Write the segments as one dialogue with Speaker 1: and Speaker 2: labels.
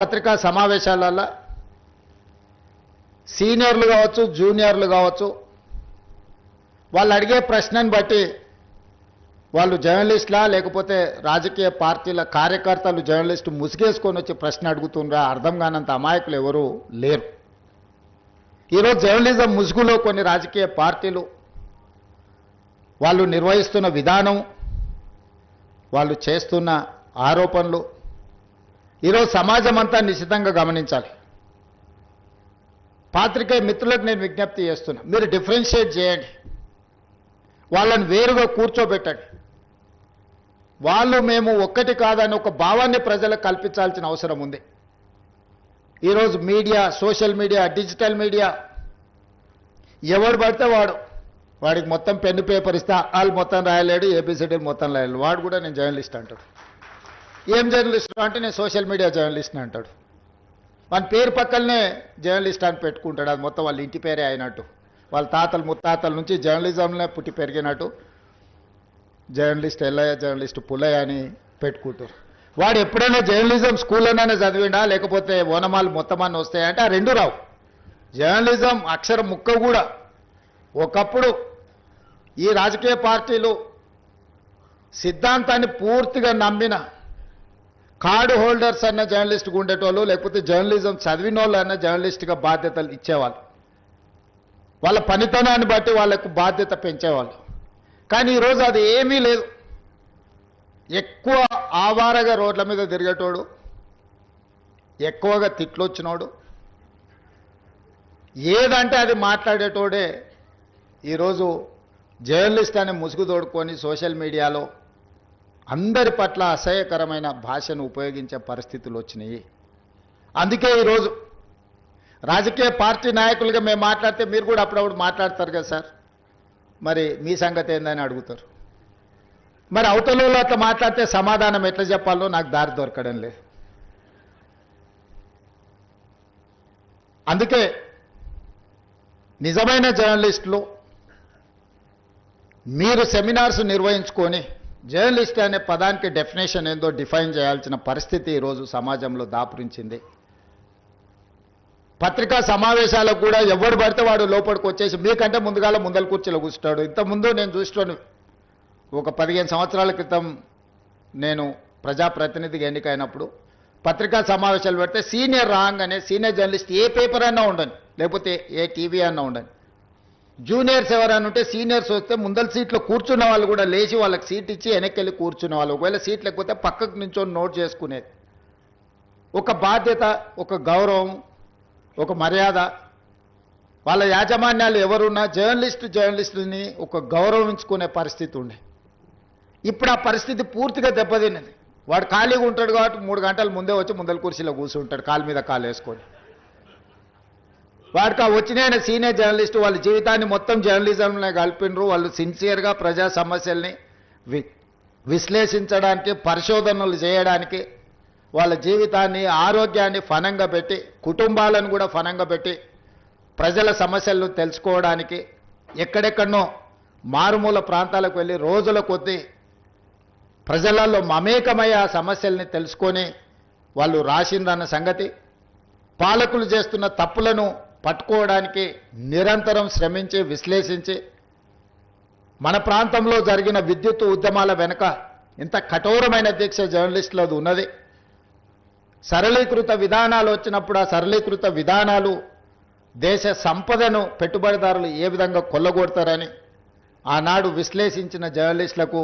Speaker 1: పత్రికా సమావేశాలలో సీనియర్లు కావచ్చు జూనియర్లు కావచ్చు వాళ్ళు అడిగే ప్రశ్నను బట్టి వాళ్ళు జర్నలిస్టులా లేకపోతే రాజకీయ పార్టీల కార్యకర్తలు జర్నలిస్టు ముసుగేసుకొని వచ్చి ప్రశ్న అడుగుతుండ్రా అర్థం కానంత అమాయకులు ఎవరు లేరు. ఈరోజు జర్నలిజం ముసుగులో కొన్ని రాజకీయ పార్టీలు వాళ్ళు నిర్వహిస్తున్న విధానం వాళ్ళు చేస్తున్న ఆరోపణలు ఈరోజు సమాజం అంతా నిశ్చితంగా గమనించాలి. పాత్రికేయ మిత్రులకు నేను విజ్ఞప్తి చేస్తున్నా, మీరు డిఫరెన్షియేట్ చేయండి, వాళ్ళని వేరుగా కూర్చోబెట్టండి. వాళ్ళు మేము ఒక్కటి కాదని ఒక భావాన్ని ప్రజలకు కల్పించాల్సిన అవసరం ఉంది. ఈరోజు media, social media, digital media ఎవడు పడితే వాడికి మొత్తం పెన్ను పేపర్ ఇస్తే వాళ్ళు మొత్తం రాయలేడు, ఏబిసిడి మొత్తం రాయలేడు, వాడు కూడా నేను జర్నలిస్ట్ అంటాడు. ఏం జర్నలిస్ట్ అంటే నేను సోషల్ మీడియా జర్నలిస్ట్ని అంటాడు. మన పేరు పక్కనే జర్నలిస్ట్ అని పెట్టుకుంటాడు. అది మొత్తం వాళ్ళ ఇంటి పేరే అయినట్టు, వాళ్ళ తాతలు ముత్తాతల నుంచి జర్నలిజంలో పుట్టి పెరిగినట్టు జర్నలిస్ట్ ఎల్లయ్య, జర్నలిస్ట్ పుల్లయ్య అని పెట్టుకుంటారు. వాడు ఎప్పుడైనా జర్నలిజం స్కూల్లోనే చదివిండా లేకపోతే ఓనమాలు మొత్తం అన్నీ వస్తాయంటే ఆ రెండు రావు. జర్నలిజం అక్షరం ముక్క కూడా. ఒకప్పుడు ఈ రాజకీయ పార్టీలు సిద్ధాంతాన్ని పూర్తిగా నమ్మిన కార్డు హోల్డర్స్ అన్న జర్నలిస్ట్గా ఉండేటోళ్ళు, లేకపోతే జర్నలిజం చదివిన వాళ్ళు అన్న జర్నలిస్ట్గా బాధ్యతలు ఇచ్చేవాళ్ళు. వాళ్ళ పనితనాన్ని బట్టి వాళ్ళకు బాధ్యత పెంచేవాళ్ళు. కానీ ఈరోజు అది ఏమీ లేదు. ఎక్కువ ఆవారగా రోడ్ల మీద తిరిగేటోడు, ఎక్కువగా తిట్లొచ్చినోడు, ఏదంటే అది మాట్లాడేటోడే ఈరోజు జర్నలిస్ట్ అనే ముసుగు తోడుకొని సోషల్ మీడియాలో అందరి పట్ల అసహ్యకరమైన భాషను ఉపయోగించే పరిస్థితులు వచ్చినాయి. అందుకే ఈరోజు రాజకీయ పార్టీ నాయకులుగా మేము మాట్లాడితే మీరు కూడా అప్పుడప్పుడు మాట్లాడతారు కదా సార్, మరి మీ సంగతి ఏందని అడుగుతారు. మరి అవతలలో అట్లా మాట్లాడితే సమాధానం ఎట్లా చెప్పాలో నాకు దారి దొరకడం లేదు. అందుకే నిజమైన జర్నలిస్టులు మీరు సెమినార్స్ నిర్వహించుకొని జర్నలిస్ట్ అనే పదానికి డెఫినేషన్ ఏందో డిఫైన్ చేయాల్సిన పరిస్థితి ఈరోజు సమాజంలో దాపురించింది. పత్రికా సమావేశాలకు కూడా ఎవడు పడితే వాడు లోపలికి వచ్చేసి మీకంటే ముందల కుర్చీలో కూర్చుంటాడు. ఇంతకుముందు నేను చూస్తాను, ఒక 15 సంవత్సరాల క్రితం నేను ప్రజాప్రతినిధిగా ఎన్నికైనప్పుడు పత్రికా సమావేశాలు పెడితే సీనియర్ రాగానే సీనియర్ జర్నలిస్ట్ ఏ పేపర్ అన్నా ఉండని, లేకపోతే ఏ టీవీ అన్నా ఉండని, జూనియర్స్ ఎవరైనా ఉంటే సీనియర్స్ వస్తే ముందల సీట్లో కూర్చున్న వాళ్ళు కూడా లేచి వాళ్ళకి సీట్ ఇచ్చి వెనక్కి వెళ్ళి కూర్చున్న వాళ్ళు, ఒకవేళ సీట్ లేకపోతే పక్కకు నించొని నోట్ చేసుకునేది. ఒక బాధ్యత, ఒక గౌరవం, ఒక మర్యాద. వాళ్ళ యాజమాన్యాలు ఎవరున్నా జర్నలిస్టుని ఒక గౌరవించుకునే పరిస్థితి ఉండే. ఇప్పుడు ఆ పరిస్థితి పూర్తిగా దెబ్బతిన్నది. వాడు ఖాళీగా ఉంటాడు కాబట్టి 3 గంటల ముందే వచ్చి ముందల కుర్చీలో కూర్చుంటాడు, కాలు మీద కాలు వేసుకొని. వాడికి వచ్చిన సీనియర్ జర్నలిస్టు వాళ్ళ జీవితాన్ని మొత్తం జర్నలిజంలో కలిపినరు. వాళ్ళు సిన్సియర్గా ప్రజా సమస్యల్ని విశ్లేషించడానికి, పరిశోధనలు చేయడానికి, వాళ్ళ జీవితాన్ని, ఆరోగ్యాన్ని ఫనంగా పెట్టి, కుటుంబాలను కూడా ఫనంగా పెట్టి ప్రజల సమస్యలను తెలుసుకోవడానికి ఎక్కడెక్కడనో మారుమూల ప్రాంతాలకు వెళ్ళి రోజుల కొద్దీ ప్రజలలో మమేకమయ్యే ఆ సమస్యల్ని తెలుసుకొని వాళ్ళు రాసిందన్న సంగతి, పాలకులు చేస్తున్న తప్పులను పట్టుకోవడానికి నిరంతరం శ్రమించి విశ్లేషించి మన ప్రాంతంలో జరిగిన విద్యుత్ ఉద్యమాల వెనుక ఇంత కఠోరమైన దీక్ష జర్నలిస్టులది ఉన్నది. సరళీకృత విధానాలు వచ్చినప్పుడు ఆ సరళీకృత విధానాలు దేశ సంపదను పెట్టుబడిదారులు ఏ విధంగా కొల్లగొడతారని ఆనాడు విశ్లేషించిన జర్నలిస్టులకు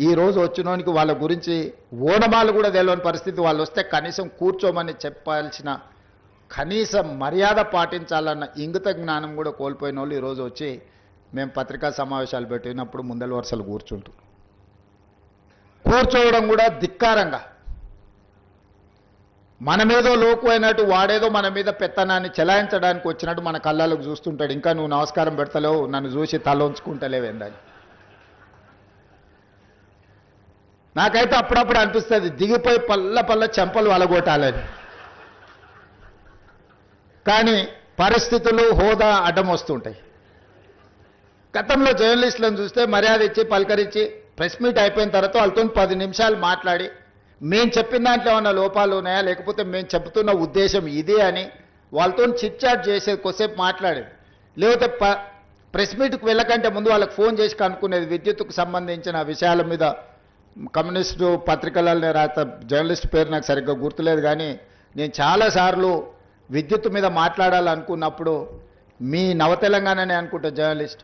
Speaker 1: ఈరోజు వచ్చినోనికి వాళ్ళ గురించి ఓనమాలు కూడా తెలియని పరిస్థితి. వాళ్ళు వస్తే కనీసం కూర్చోమని చెప్పాల్సిన కనీస మర్యాద పాటించాలన్న ఇంగిత జ్ఞానం కూడా కోల్పోయిన వాళ్ళు ఈరోజు వచ్చి మేము పత్రికా సమావేశాలు పెట్టినప్పుడు ముందల వరుసలు కూర్చోవడం కూడా ధిక్కారంగా, మనమేదో లోకు అయినట్టు వాడేదో మన మీద పెత్తనాన్ని చెలాయించడానికి వచ్చినట్టు మన కళ్ళకు చూస్తుంటాడు. ఇంకా నువ్వు నమస్కారం పెడతలేవు, నన్ను చూసి తల ఉంచుకుంటలేవేందని. నాకైతే అప్పుడప్పుడు అనిపిస్తుంది దిగిపోయి పల్ల చెంపలు వలగొట్టాలని. కానీ పరిస్థితులు, హోదా అడ్డం వస్తుంటాయి. గతంలో జర్నలిస్టులను చూస్తే మర్యాద ఇచ్చి పలకరించి ప్రెస్ మీట్ అయిపోయిన తర్వాత వాళ్ళతో 10 నిమిషాలు మాట్లాడి మేము చెప్పిన దాంట్లో ఏమన్నా లోపాలు ఉన్నాయా, లేకపోతే మేము చెబుతున్న ఉద్దేశం ఇదే అని వాళ్ళతో చిట్చాట్ చేసేది, కొద్దిసేపు మాట్లాడేది. లేకపోతే ప్రెస్ మీట్కి వెళ్ళకంటే ముందు వాళ్ళకి ఫోన్ చేసి కనుక్కునేది. విద్యుత్తుకు సంబంధించిన విషయాల మీద కమ్యూనిస్టు పత్రికలలో రాత జర్నలిస్ట్ పేరు నాకు సరిగ్గా గుర్తులేదు, కానీ నేను చాలాసార్లు విద్యుత్ మీద మాట్లాడాలనుకున్నప్పుడు మీ నవతెలంగాణనే అనుకుంటా జర్నలిస్ట్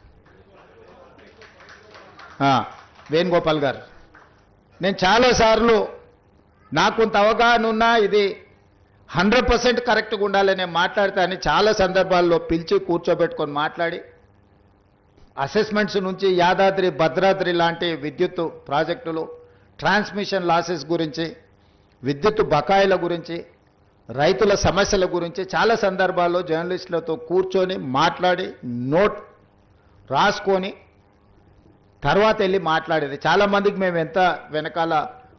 Speaker 1: వేణుగోపాల్ గారు, నేను చాలాసార్లు నాకు కొంత అవగాహన ఉన్నా ఇది 100% కరెక్ట్గా ఉండాలని మాట్లాడితే అని చాలా సందర్భాల్లో పిలిచి కూర్చోబెట్టుకొని మాట్లాడి అసెస్మెంట్స్ నుంచి యాదాద్రి భద్రాద్రి లాంటి విద్యుత్ ప్రాజెక్టులు, ట్రాన్స్మిషన్ లాసెస్ గురించి, విద్యుత్ బకాయిల గురించి, రైతుల సమస్యల గురించి చాలా సందర్భాల్లో జర్నలిస్టులతో కూర్చొని మాట్లాడి నోట్ రాసుకొని తర్వాత వెళ్ళి మాట్లాడేది. చాలామందికి మేము ఎంత వెనకాల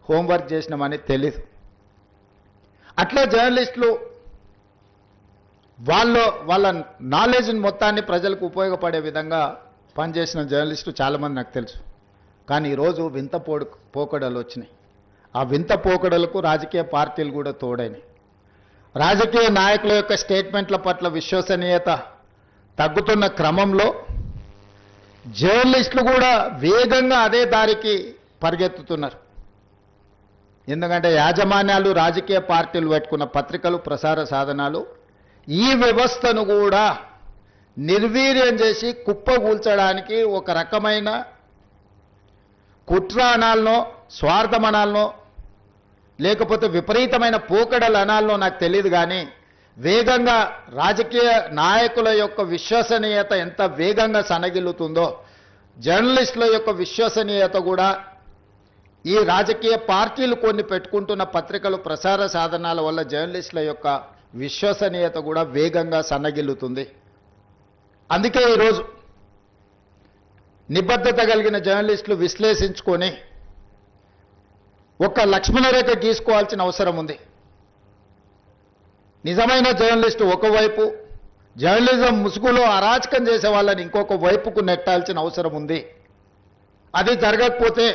Speaker 1: హోంవర్క్ చేసినామని తెలీదు. అట్లా జర్నలిస్టులు వాళ్ళ నాలెడ్జ్ని మొత్తాన్ని ప్రజలకు ఉపయోగపడే విధంగా పనిచేసిన జర్నలిస్టు చాలామంది నాకు తెలుసు. కానీ ఈరోజు వింత పోకడలు వచ్చినాయి. ఆ వింత పోకడలకు రాజకీయ పార్టీలు కూడా తోడైనాయి. రాజకీయ నాయకుల యొక్క స్టేట్మెంట్ల పట్ల విశ్వసనీయత తగ్గుతున్న క్రమంలో జర్నలిస్టులు కూడా వేగంగా అదే దారికి పరిగెత్తుతున్నారు. ఎందుకంటే యాజమాన్యాలు, రాజకీయ పార్టీలు పెట్టుకున్న పత్రికలు, ప్రసార సాధనాలు ఈ వ్యవస్థను కూడా నిర్వీర్యం చేసి కుప్పగూల్చడానికి ఒక రకమైన కుట్ర అనాలనో, స్వార్థం అనాలనో, లేకపోతే విపరీతమైన పోకడలు అనాలనో నాకు తెలియదు, కానీ వేగంగా రాజకీయ నాయకుల యొక్క విశ్వసనీయత ఎంత వేగంగా సన్నగిల్లుతుందో జర్నలిస్టుల యొక్క విశ్వసనీయత కూడా ఈ రాజకీయ పార్టీలు కొన్ని పెట్టుకుంటున్న పత్రికలు, ప్రసార సాధనాల వల్ల జర్నలిస్టుల యొక్క విశ్వసనీయత కూడా వేగంగా సన్నగిల్లుతుంది. అందుకే ఈరోజు నిబద్ధత కలిగిన జర్నలిస్టులు విశ్లేషించుకొని ఒక లక్ష్మణరేఖ గీసుకోవాల్సిన అవసరం ఉంది. నిజమైన జర్నలిస్టు ఒకవైపు, జర్నలిజం ముసుగులో అరాచకం చేసే వాళ్ళని ఇంకొక వైపుకు నెట్టాల్సిన అవసరం ఉంది. అది జరగకపోతే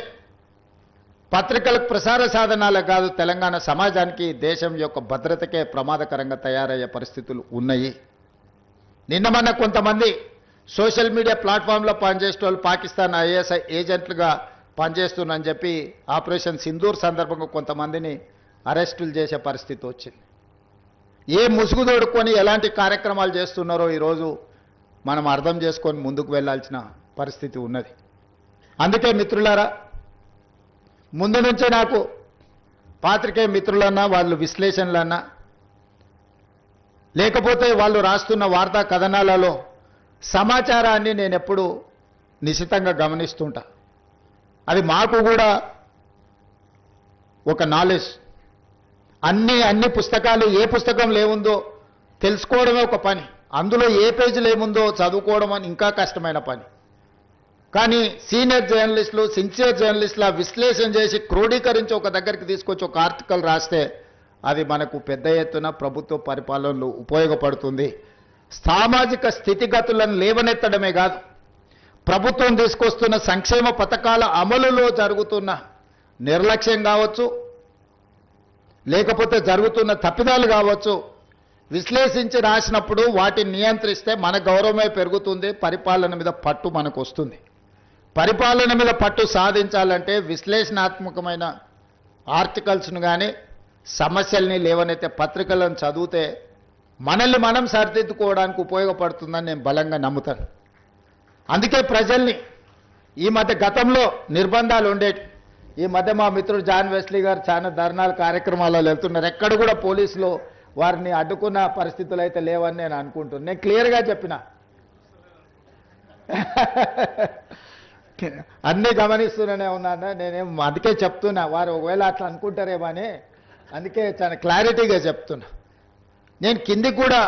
Speaker 1: పత్రికలకు, ప్రసార సాధనాలకు కాదు, తెలంగాణ సమాజానికి, దేశం యొక్క భద్రతకే ప్రమాదకరంగా తయారయ్యే పరిస్థితులు ఉన్నాయి. నిన్న మొన్న కొంతమంది సోషల్ మీడియా ప్లాట్ఫామ్లో పనిచేసే వాళ్ళు పాకిస్తాన్ ఐఎస్ఐ ఏజెంట్లుగా పనిచేస్తున్నారని చెప్పి ఆపరేషన్ సింధూర్ సందర్భంగా కొంతమందిని అరెస్టులు చేసే పరిస్థితి వచ్చింది. ఏ ముసుగు తోడుకొని ఎలాంటి కార్యక్రమాలు చేస్తున్నారో ఈరోజు మనం అర్థం చేసుకొని ముందుకు వెళ్ళాల్సిన పరిస్థితి ఉన్నది. అందుకే మిత్రులారా, ముందు నుంచే నాకు పాత్రికేయ మిత్రులన్నా, వాళ్ళు విశ్లేషణలన్నా, లేకపోతే వాళ్ళు రాస్తున్న వార్తా కథనాలలో సమాచారాన్ని నేను ఎప్పుడు నిశితంగా గమనిస్తుంటా. అది మాకు కూడా ఒక నాలెడ్జ్. అన్ని పుస్తకాలు, ఏ పుస్తకంలో ఏముందో తెలుసుకోవడమే ఒక పని, అందులో ఏ పేజీలో ఏముందో చదువుకోవడం అని ఇంకా కష్టమైన పని. కానీ సీనియర్ జర్నలిస్టులు, సిన్సియర్ జర్నలిస్టులు విశ్లేషణ చేసి క్రోడీకరించి ఒక దగ్గరికి తీసుకొచ్చి ఒక ఆర్టికల్ రాస్తే అది మనకు పెద్ద ఎత్తున ప్రభుత్వ పరిపాలనలో ఉపయోగపడుతుంది. సామాజిక స్థితిగతులను లేవనెత్తడమే కాదు, ప్రభుత్వం తీసుకొస్తున్న సంక్షేమ పథకాల అమలులో జరుగుతున్న నిర్లక్ష్యం కావచ్చు, లేకపోతే జరుగుతున్న తప్పిదాలు కావచ్చు, విశ్లేషించి రాసినప్పుడు వాటిని నియంత్రిస్తే మన గౌరవమే పెరుగుతుంది, పరిపాలన మీద పట్టు మనకు వస్తుంది. పరిపాలన మీద పట్టు సాధించాలంటే విశ్లేషణాత్మకమైన ఆర్టికల్స్ను కానీ, సమస్యల్ని లేవనైతే పత్రికలను చదివితే మనల్ని మనం సరిదిద్దుకోవడానికి ఉపయోగపడుతుందని నేను బలంగా నమ్ముతాను. అందుకే ప్రజల్ని ఈ మధ్య, గతంలో నిర్బంధాలు ఉండేవి, ఈ మధ్య మా మిత్రుడు జాన్ వెస్లీ గారు చాలా ధర్నాల కార్యక్రమాలలో వెళ్తున్నారు. ఎక్కడ కూడా పోలీసులు వారిని అడ్డుకున్న పరిస్థితులు అయితే లేవని నేను అనుకుంటున్నాను. నేను క్లియర్గా చెప్పిన, అన్నీ గమనిస్తూనే ఉన్నాను. నేనేం అందుకే చెప్తున్నా, వారు ఒకవేళ అట్లా అనుకుంటారేమో అని, అందుకే చాలా క్లారిటీగా చెప్తున్నా. నేను కిందికి కూడా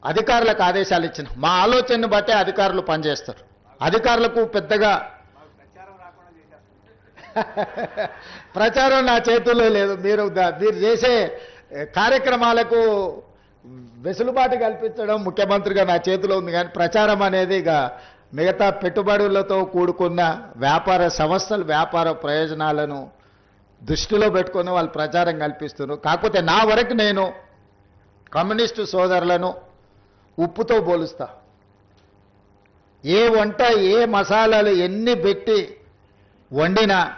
Speaker 1: అధికారులకు ఆదేశాలు ఇచ్చిన, మా ఆలోచనను బట్టే అధికారులు పనిచేస్తారు. అధికారులకు పెద్దగా ప్రచారం నా చేతుల్లో లేదు. మీరు చేసే కార్యక్రమాలకు వెసులుబాటు కల్పించడం ముఖ్యమంత్రిగా నా చేతిలో ఉంది, కానీ ప్రచారం అనేది ఇక మిగతా పెట్టుబడులతో కూడుకున్న వ్యాపార సంస్థలు, వ్యాపార ప్రయోజనాలను దృష్టిలో పెట్టుకొని వాళ్ళు ప్రచారం కల్పిస్తున్నారు. కాకపోతే నా వరకు నేను కమ్యూనిస్టు సోదరులను ఉప్పుతో పోలుస్తా. ఏ వంట ఏ మసాలాలు ఎన్ని పెట్టి వండినా